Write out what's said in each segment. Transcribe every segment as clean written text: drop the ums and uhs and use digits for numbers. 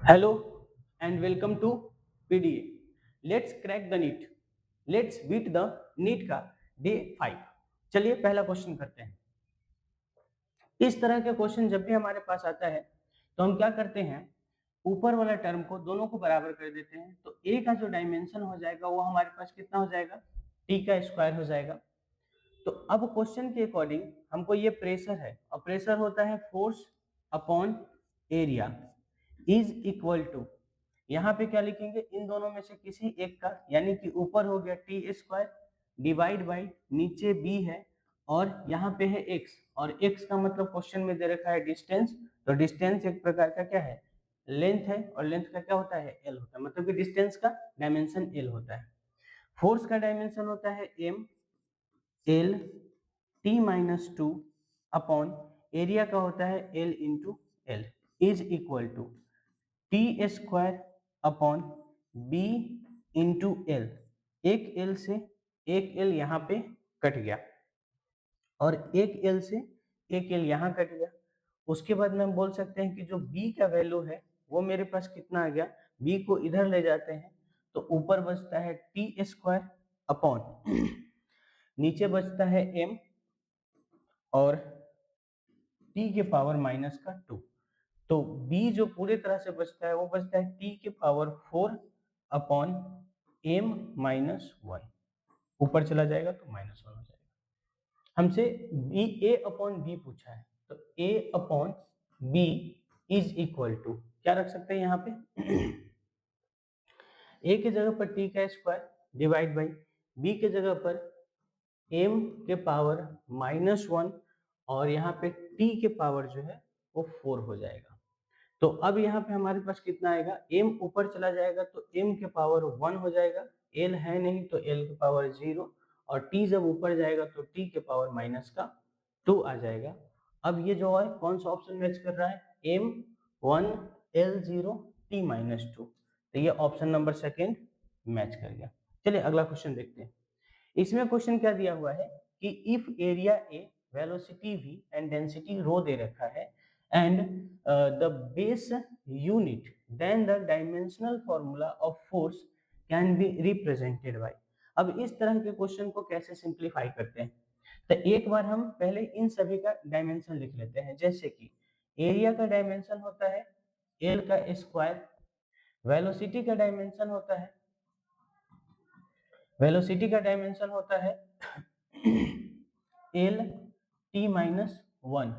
Hello and welcome to PDA. Let's crack the NEET. Let's beat the NEET का day 5. चलिए पहला question करते हैं। इस तरह के क्वेश्चन जब भी हमारे पास आता है तो हम क्या करते हैं, ऊपर वाला टर्म को दोनों को बराबर कर देते हैं। तो ए का जो डायमेंशन हो जाएगा वो हमारे पास कितना हो जाएगा, टी का स्क्वायर हो जाएगा। तो अब क्वेश्चन के अकॉर्डिंग हमको ये प्रेशर है और प्रेशर होता है force upon area is equal to, यहाँ पे क्या लिखेंगे, इन दोनों में से किसी एक का, यानी कि ऊपर हो गया टी स्क्वायर डिवाइड बाई नीचे बी है और यहाँ पे है एक्स, और एक्स का मतलब क्वेश्चन में दे रखा है डिस्टेंस। तो डिस्टेंस एक प्रकार का क्या है, लेंथ है, और लेंथ का क्या होता है, एल होता है, मतलब कि डिस्टेंस का डायमेंशन एल होता है। फोर्स का डायमेंशन होता है M L T minus two upon area का होता है L into L is equal to T square upon B into L. एक एल से एक एल यहाँ पे कट गया और एक एल से एक एल यहाँ कट गया। उसके बाद में हम बोल सकते हैं कि जो b का वैल्यू है वो मेरे पास कितना आ गया, b को इधर ले जाते हैं तो ऊपर बचता है टी स्क्वायर अपॉन नीचे बचता है m और t के पावर माइनस का 2। तो b जो पूरे तरह से बचता है वो बचता है t के पावर 4 अपॉन m माइनस 1, ऊपर चला जाएगा तो माइनस 1 हो जाएगा। हमसे बी ए अपॉन बी पूछा है, तो a upon B is equal to क्या रख सकते हैं यहाँ पे a के जगह पर t का स्क्वायर डिवाइड बाई b के जगह पर m के पावर माइनस 1 और यहाँ पे t के पावर जो है वो 4 हो जाएगा। तो अब यहाँ पे हमारे पास कितना आएगा, m ऊपर चला जाएगा तो m के पावर 1 हो जाएगा, l है नहीं तो l के पावर 0, और t जब ऊपर जाएगा तो t के पावर माइनस का 2 आ जाएगा। अब ये जो है कौन सा ऑप्शन मैच कर रहा है, m1 l0 t माइनस 2, तो ये ऑप्शन नंबर सेकेंड मैच कर गया। चलिए अगला क्वेश्चन देखते हैं। इसमें क्वेश्चन क्या दिया हुआ है कि if area A, velocity v and density rho दे रखा है and the base unit, then the dimensional formula of force can be represented by. अब इस तरह के क्वेश्चन को कैसे सिंप्लीफाई करते हैं, तो एक बार हम पहले इन सभी का डायमेंशन लिख लेते हैं। जैसे कि एरिया का डायमेंशन होता है एल का स्क्वायर, वेलोसिटी का डायमेंशन होता है एल टी माइनस 1,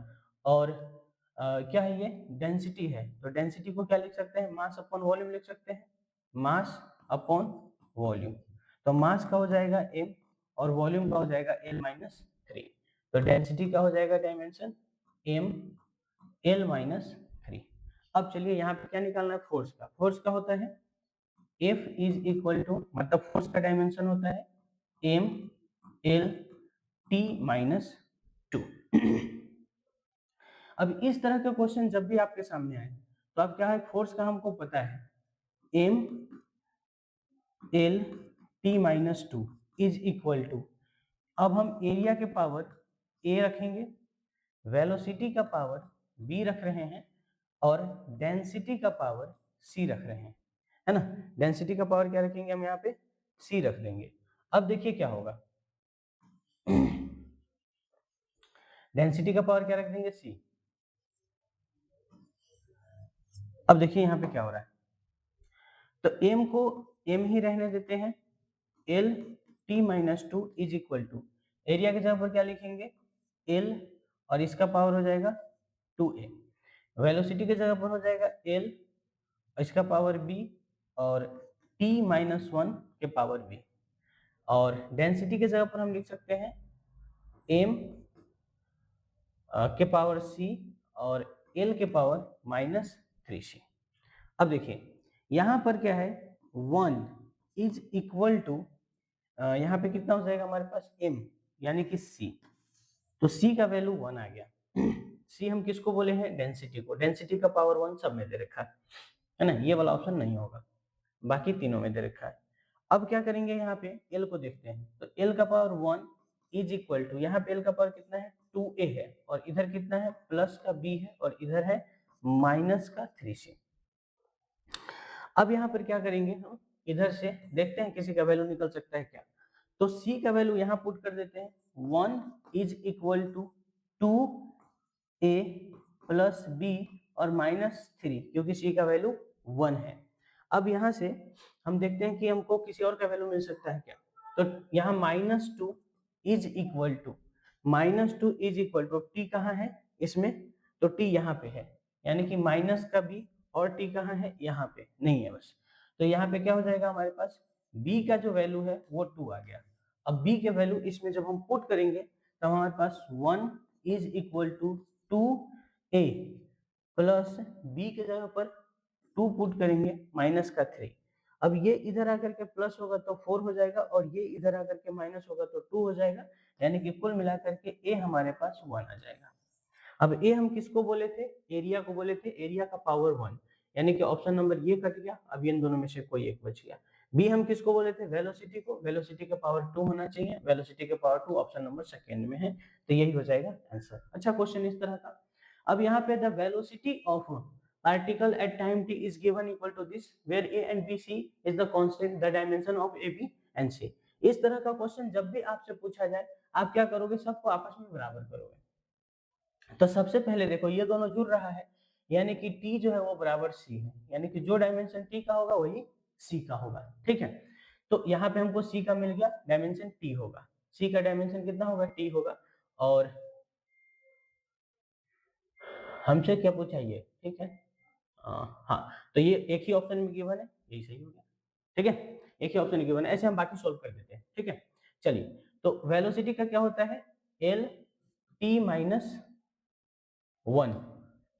और क्या है ये डेंसिटी है, तो डेंसिटी को क्या लिख सकते हैं, मास अपॉन वॉल्यूम लिख सकते हैं, मास अपॉन वॉल्यूम। तो मास का हो जाएगा m और वॉल्यूम का हो जाएगा l माइनस 3। तो डेंसिटी का हो जाएगा डायमेंशन m l माइनस 3। अब चलिए यहाँ पे क्या निकालना है, फोर्स का। फोर्स का होता है F इज इक्वल टू, मतलब फोर्स का डायमेंशन होता है m l t माइनस 2। अब इस तरह के क्वेश्चन जब भी आपके सामने आए तो आप क्या है, फोर्स का हमको पता है m l t minus 2 is equal to, अब हम एरिया के पावर a रखेंगे, वेलोसिटी का पावर b रख रहे हैं और डेंसिटी का पावर c रख रहे हैं, है ना। डेंसिटी का पावर क्या रखेंगे हम यहाँ पे, c रख देंगे। अब देखिए क्या होगा डेंसिटी का पावर क्या रख देंगे, c। अब देखिए यहाँ पे क्या हो रहा है, तो m को m ही रहने देते हैं, l t minus 2 is equal to, area की जगह पर क्या लिखेंगे l और इसका पावर हो जाएगा 2a, वेलोसिटी की जगह पर हो जाएगा l, इसका पावर b और t माइनस 1 के पावर b, और डेंसिटी की जगह पर हम लिख सकते हैं m के पावर c और l के पावर माइनस 3c। अब देखिए यहाँ पर क्या है, 1 इज इक्वल टू, यहाँ पे कितना हो जाएगा हमारे पास m यानी कि c, तो c का वैल्यू 1 आ गया। c हम किसको बोले हैं, डेंसिटी को, डेंसिटी का पावर 1 सब में दे रखा है ना, ये वाला ऑप्शन नहीं होगा, बाकी तीनों में दे रखा है। अब क्या करेंगे, यहाँ पे l को देखते हैं, तो l का पावर 1 इज इक्वल टू, यहाँ पे l का पावर कितना है 2a है, और इधर कितना है प्लस का b है, और इधर है माइनस का 3c। अब यहाँ पर क्या करेंगे हम, इधर से देखते हैं किसी का वैल्यू निकल सकता है क्या। तो c का वैल्यू यहाँ पुट कर देते हैं, 1 is equal to 2a plus b और -3, क्योंकि c का वैल्यू 1 है। अब यहाँ से हम देखते हैं कि हमको किसी और का वैल्यू मिल सकता है क्या। तो यहाँ -2 इज इक्वल टू t कहाँ है इसमें, तो t यहाँ पे है, यानी कि माइनस का b और t कहाँ है, यहाँ पे नहीं है बस। तो यहाँ पे क्या हो जाएगा हमारे पास, b का जो वैल्यू है वो 2 आ गया। अब b के वैल्यू इसमें जब हम पुट करेंगे तो हमारे पास 1 is equal to 2a plus b के जगह पर 2 पुट करेंगे -3। अब ये इधर आकर के प्लस होगा तो 4 हो जाएगा, और ये इधर आकर के माइनस होगा तो 2 हो जाएगा, यानी कि कुल मिलाकर के a हमारे पास 1 आ जाएगा। अब ए हम किसको बोले थे, एरिया को बोले थे, एरिया का पावर 1, यानी कि ऑप्शन नंबर ये कट गया। अब इन दोनों में से कोई एक बच गया। बी हम किसको बोले थे, वेलोसिटी को, वेलोसिटी का पावर 2 होना चाहिए, वेलोसिटी का पावर 2 ऑप्शन नंबर सेकंड में है, तो यही हो जाएगा आंसर। अच्छा क्वेश्चन इस तरह का। अब यहाँ पे the velocity of particle at time t is given equal to this where a and b c is the constant the dimension of a b and c। इस तरह का क्वेश्चन जब भी आपसे पूछा जाए आप क्या करोगे, सबको आपस में बराबर करोगे। तो सबसे पहले देखो ये दोनों जुड़ रहा है, यानी कि t जो है वो बराबर c है, यानी कि जो डायमेंशन t का होगा वही c का होगा। ठीक है, तो यहाँ पे हमको c का मिल गया, डायमेंशन t होगा, c का डायमेंशन कितना होगा, t होगा। और हमसे क्या पूछा ये, ठीक है, हाँ, तो ये एक ही ऑप्शन में गिवन है, यही सही हो गया। ठीक है, एक ही ऑप्शन गिवन है, ऐसे हम बाकी सोल्व कर देते हैं। ठीक है, चलिए, तो वेलोसिटी का क्या होता है, एल टी माइनस 1,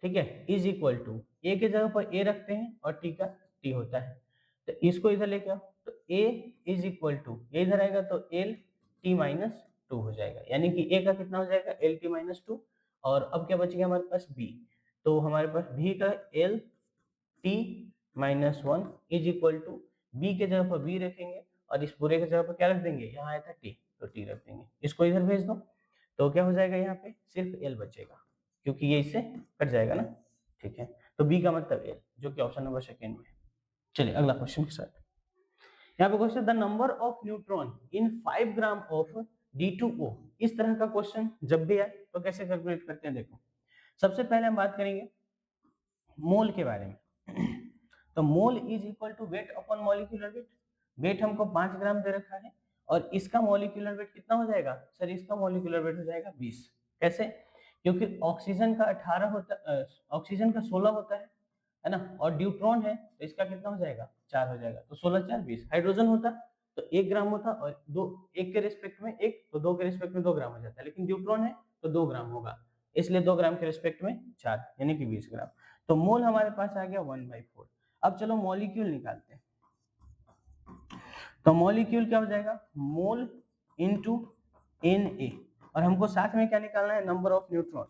ठीक है, इज इक्वल टू ए के जगह पर ए रखते हैं और टी का टी होता है, तो इसको इधर लेके आओ, तो ए इज इक्वल टू, ये इधर आएगा तो एल टी माइनस 2 हो जाएगा, यानी कि ए का कितना हो जाएगा, एल टी माइनस 2। और अब क्या बचेगा हमारे पास बी, तो हमारे पास बी का L T minus 1 is equal to, B के जगह पर बी रखेंगे और इस पूरे के जगह पर क्या रख देंगे, यहाँ आया था टी, तो टी रख देंगे, इसको इधर भेज दो, तो क्या हो जाएगा, यहाँ पे सिर्फ एल बचेगा, क्योंकि ये इससे कट जाएगा ना। ठीक है, तो बी का मतलब एल, जो कि ऑप्शन नंबर सेकंड में है। चलिए अगला क्वेश्चन के साथ। यहाँ पे question, the number of neutron in 5 gram of D2O। इस तरह का क्वेश्चन जब भी आए तो कैसे कैलकुलेट करते हैं, देखो सबसे पहले हम बात करेंगे मोल के बारे में। तो mole is equal to weight upon molecular weight. Weight हमको 5 ग्राम दे रखा है और इसका मॉलिक्यूलर वेट कितना हो जाएगा सर, इसका मॉलिक्यूलर वेट हो जाएगा 20। कैसे, क्योंकि ऑक्सीजन का 18 होता, ऑक्सीजन का 16 होता है ना, और ड्यूट्रॉन है तो इसका कितना हो जाएगा, 4 हो जाएगा, तो 16 4 20। हाइड्रोजन होता तो 1 ग्राम होता, और दो, एक के रिस्पेक्ट में 1, तो 2 के रिस्पेक्ट में 2 ग्राम हो जाता है, लेकिन ड्यूट्रॉन है तो 2 ग्राम होगा, इसलिए 2 ग्राम के रिस्पेक्ट में 4, यानी कि 20 ग्राम। तो मोल हमारे पास आ गया 1/4। अब चलो मॉलिक्यूल निकालते हैं, तो मॉलिक्यूल क्या हो जाएगा, मोल इनटू Na, और हमको साथ में क्या निकालना है, number of neutron,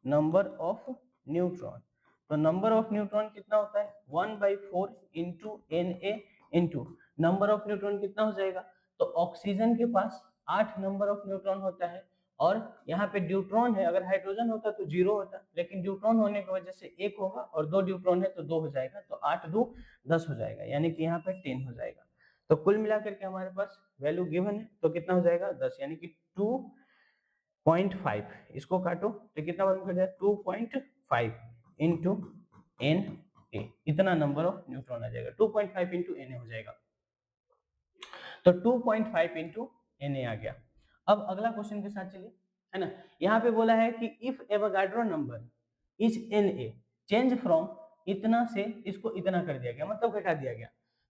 number of neutron. तो नंबर ऑफ न्यूट्रॉन कितना होता है, 1/4 into Na into number of neutron कितना हो जाएगा, तो ऑक्सीजन के पास 8 नंबर ऑफ न्यूट्रॉन होता है, और यहाँ पे ड्यूट्रॉन है, अगर हाइड्रोजन होता तो 0 होता, लेकिन ड्यूट्रॉन होने की वजह से 1 होगा, और 2 ड्यूट्रॉन है तो 2 हो जाएगा, तो 8 2 10 हो जाएगा, यानी कि यहाँ पे 10 हो जाएगा। तो कुल मिलाकर के हमारे पास वैल्यू गिवन है, तो कितना हो जाएगा 10, यानी कि 2.5, इसको काटो तो कितना बन जाएगा 2.5 इंटू Na, इतना नंबर ऑफ न्यूट्रॉन आ जाएगा, 2.5 इंटू Na हो जाएगा, तो 2.5 इंटू Na आ गया। अब अगला क्वेश्चन के साथ चलिए, है ना, यहाँ पे बोला है कि if Avogadro number is Na change from इतना से इसको इतना कर दिया गया, मतलब घटा दिया गया,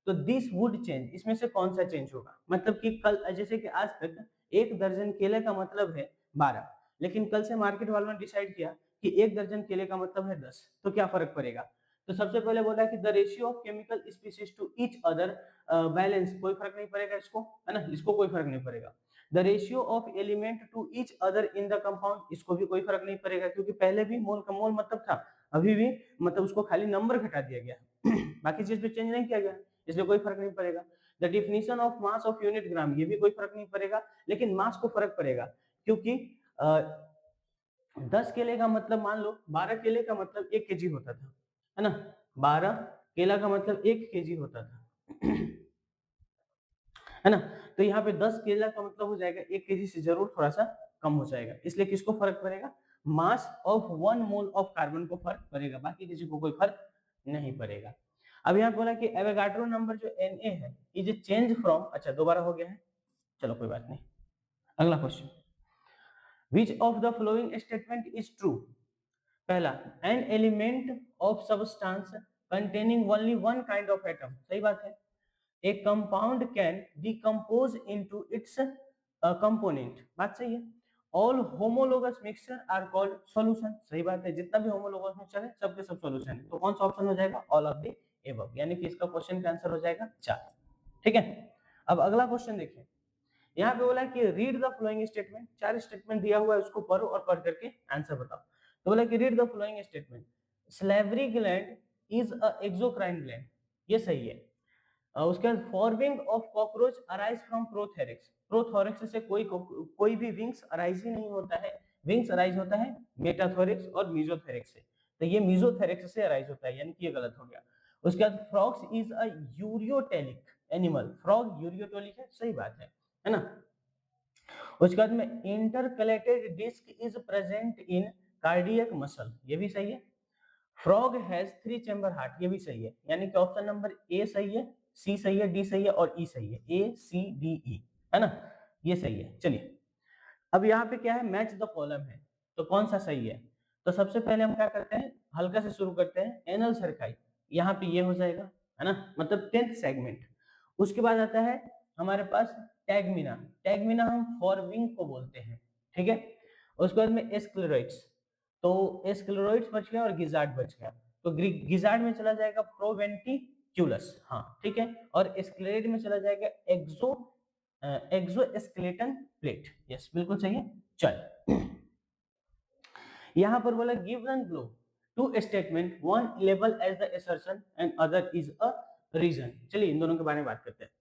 तो दिस वुड चेंज, इसमें से कौन सा चेंज होगा, मतलब कि कल जैसे कि आज तक 1 दर्जन केले का मतलब है 12, लेकिन कल से मार्केट वालों ने डिसाइड किया कि 1 दर्जन केले का मतलब है 10, तो क्या फर्क पड़ेगा। तो सबसे पहले बोला कि the ratio of chemical species to each other balance, कोई फर्क नहीं पड़ेगा इसको, है ना, इसको कोई फर्क नहीं पड़ेगा। The ratio of element to each other in the compound, इसको भी कोई फर्क नहीं पड़ेगा, क्योंकि पहले भी मोल का मोल मतलब था, अभी भी मतलब उसको खाली नंबर घटा दिया गया बाकी चीज पे चेंज नहीं किया गया, इसलिए कोई फर्क नहीं पड़ेगा। The definition of mass of unit gram, ये भी कोई फर्क नहीं पड़ेगा, लेकिन मास को फर्क पड़ेगा, क्योंकि 10 केले का मतलब मान लो 12 केले का मतलब 1 kg होता था, है ना, 12 केला का मतलब 1 केजी होता था है ना। तो यहाँ पे 10 केला का मतलब हो जाएगा 1 केजी से जरूर थोड़ा सा कम हो जाएगा, इसलिए किसको फर्क पड़ेगा, mass of 1 mole of carbon को फर्क पड़ेगा, बाकी किसी को कोई फर्क नहीं पड़ेगा। अब यहाँ बोला कि एवोगाड्रो नंबर जो Na है इज चेंज फ्रॉम, अच्छा दोबारा हो गया है, चलो कोई बात नहीं। अगला question, which of the following statement is true. पहला, an element of substance containing only one kind of atom, सही बात है। A compound can decompose into its component, बात सही है। All homologous mixture are called solution, सही बात है। जितना भी homologous mixture है सबके सब solution है। तो कौन सा ऑप्शन हो जाएगा, all of the above, यानी कि इसका क्वेश्चन का आंसर हो जाएगा 4। ठीक है, अब अगला क्वेश्चन देखिए। यहाँ पे बोला कि read the following statement, 4 statement दिया हुआ है, उसको पढ़ो और पढ़ करके आंसर बताओ। तो बोला कि read the following statement, salivary gland is a exocrine gland, ये सही है। उसके बाद forming of cockroach arise from prothorax, prothorax से कोई भी विंग्स अराइज ही नहीं होता है, विंग्स अराइज होता है मेटाथोरिक्स और मीजोथेरिक्स से, तो ये मीजोथेरिक्स से अराइज होता है, यानी कि ये गलत हो गया। उसके बाद frogs is a ureotelic animal, frog ureotelic है, सही बात है ना। उसके बाद में intercalated disc is present in cardiac muscle, ये भी सही है। फ्रॉग हैज 3 चैम्बर हार्ट, ये भी सही है, यानी कि ऑप्शन नंबर ए सही है, सी सही है, डी सही है और ई सही है, ए सी डी ई, है ना, ये सही है। चलिए अब यहाँ पे क्या है, मैच द कॉलम है, तो कौन सा सही है। तो सबसे पहले हम क्या करते हैं, हल्का से शुरू करते हैं, एनल सर्काई, यहाँ पे ये हो जाएगा, है ना, मतलब 10th सेगमेंट। उसके बाद आता है हमारे पास टैगमिना, टैगमिना हम फॉरविंग को बोलते हैं, ठीक है। उसके बाद में एस्क्लेरोइड्स, तो एस्क्लेरोइड्स बच गया और गिजार्ड बच गया, तो गिजार्ड में चला जाएगा प्रोवेंटिक्यूलस, हाँ ठीक है, और एस्क्लेरोइड में चला जाएगा एक्सोस्केलेटन प्लेट, यस बिल्कुल सही है। चल यहाँ पर बोला given below two statement, one label as the assertion and other is a reason. चलिए इन दोनों के बारे में बात करते हैं।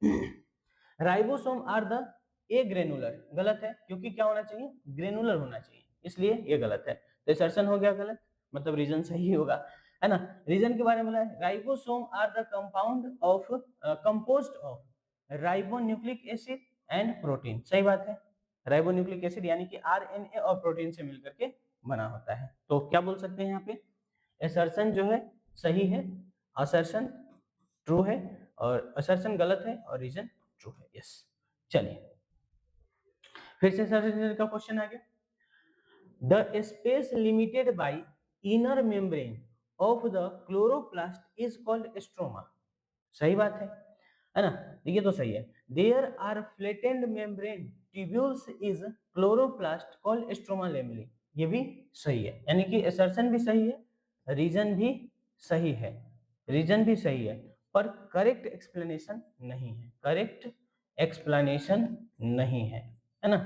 Ribosome are the agranular, गलत है, क्योंकि क्या होना चाहिए, ग्रेनुलर होना चाहिए, इसलिए ये गलत है, तो असर्शन हो गया गलत, मतलब रीजन सही होगा, है ना। रीजन के बारे में बोला है, ribosome are the compound of composed of ribonucleic acid and protein, सही बात है। राइबोन्यूक्लिक एसिड यानी कि आरएनए और प्रोटीन से मिलकर के बना होता है, तो क्या बोल सकते हैं यहाँ पे, असर्शन जो है सही है, असर्शन ट्रू है, और असर्शन गलत है और रीजन ट्रू है, यस। चलिए फिर से असर्शन का क्वेश्चन आ गया, the space limited by inner membrane of the chloroplast is called stroma, सही बात है ना, ये तो सही है। There are flattened membrane tubules is chloroplast called stroma lamellae, ये भी सही है, यानी कि असर्शन भी सही है, रीजन भी सही है, रीजन भी सही है, पर करेक्ट एक्सप्लेनेशन नहीं है, करेक्ट एक्सप्लेनेशन नहीं है ना,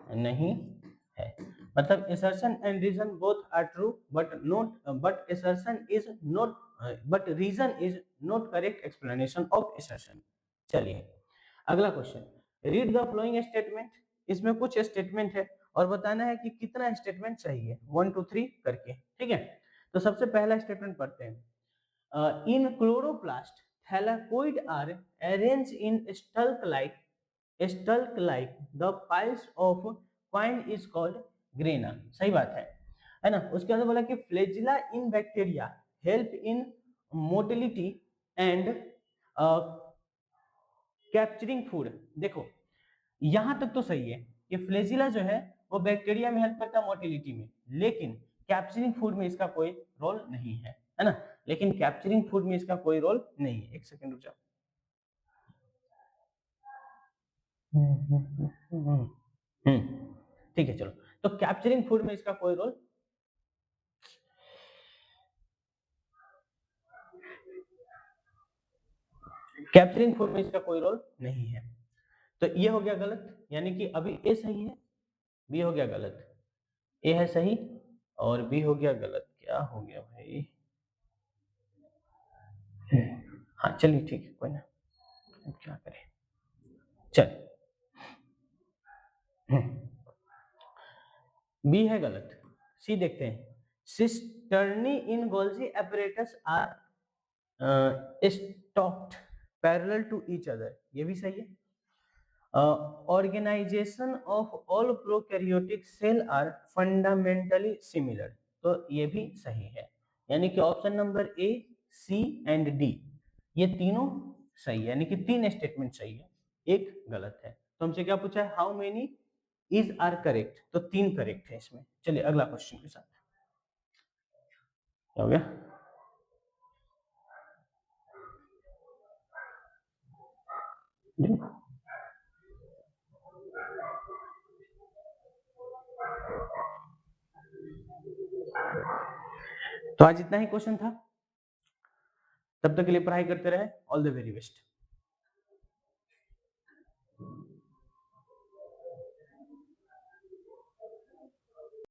नहीं है, मतलब assertion and reason both are true but assertion is not but reason is not correct explanation of assertion। चलिए अगला question, read the following statement, इसमें कुछ स्टेटमेंट है और बताना है कि कितना स्टेटमेंट सही है, 1 2 3 करके, ठीक है। तो सबसे पहला स्टेटमेंट पढ़ते हैं, in chloroplast thylakoid are arrange in stalk like the piles of coin is called grana, सही बात है ना। उसके अंदर बोला कि flagella in bacteria help in motility and capturing food, देखो यहां तक तो सही है कि फ्लैजिला जो है वो बैक्टीरिया में हेल्प करता है मोटिलिटी में, लेकिन कैप्चरिंग फूड में इसका कोई रोल नहीं है ना, लेकिन कैप्चरिंग फूड में इसका कोई रोल नहीं है, एक सेकंड रुक जाओ। ठीक है चलो, तो कैप्चरिंग फूड में इसका कोई रोल, कैप्चरिंग फूड में इसका कोई रोल नहीं है, तो ये हो गया गलत, यानी कि अभी ए सही है, बी हो गया गलत, ए है सही और बी हो गया गलत, क्या हो गया भाई, हाँ चलिए ठीक है कोई ना, अब क्या करें, चल बी है गलत, सी देखते हैं, cisternae in Golgi apparatus are stacked parallel to each other, ये भी सही है। Organisation of all prokaryotic cell are fundamentally similar, तो ये भी सही है। यानी कि option number A, C and D ये तीनों सही है, यानी कि 3 स्टेटमेंट सही है, एक गलत है। तो हमसे क्या पूछा है, how many is are correct, तो 3 करेक्ट है इसमें। चलिए अगला क्वेश्चन के साथ। क्या हो गया? तो आज इतना ही क्वेश्चन था, तब तक के लिए पढ़ाई करते रहे। All the very best.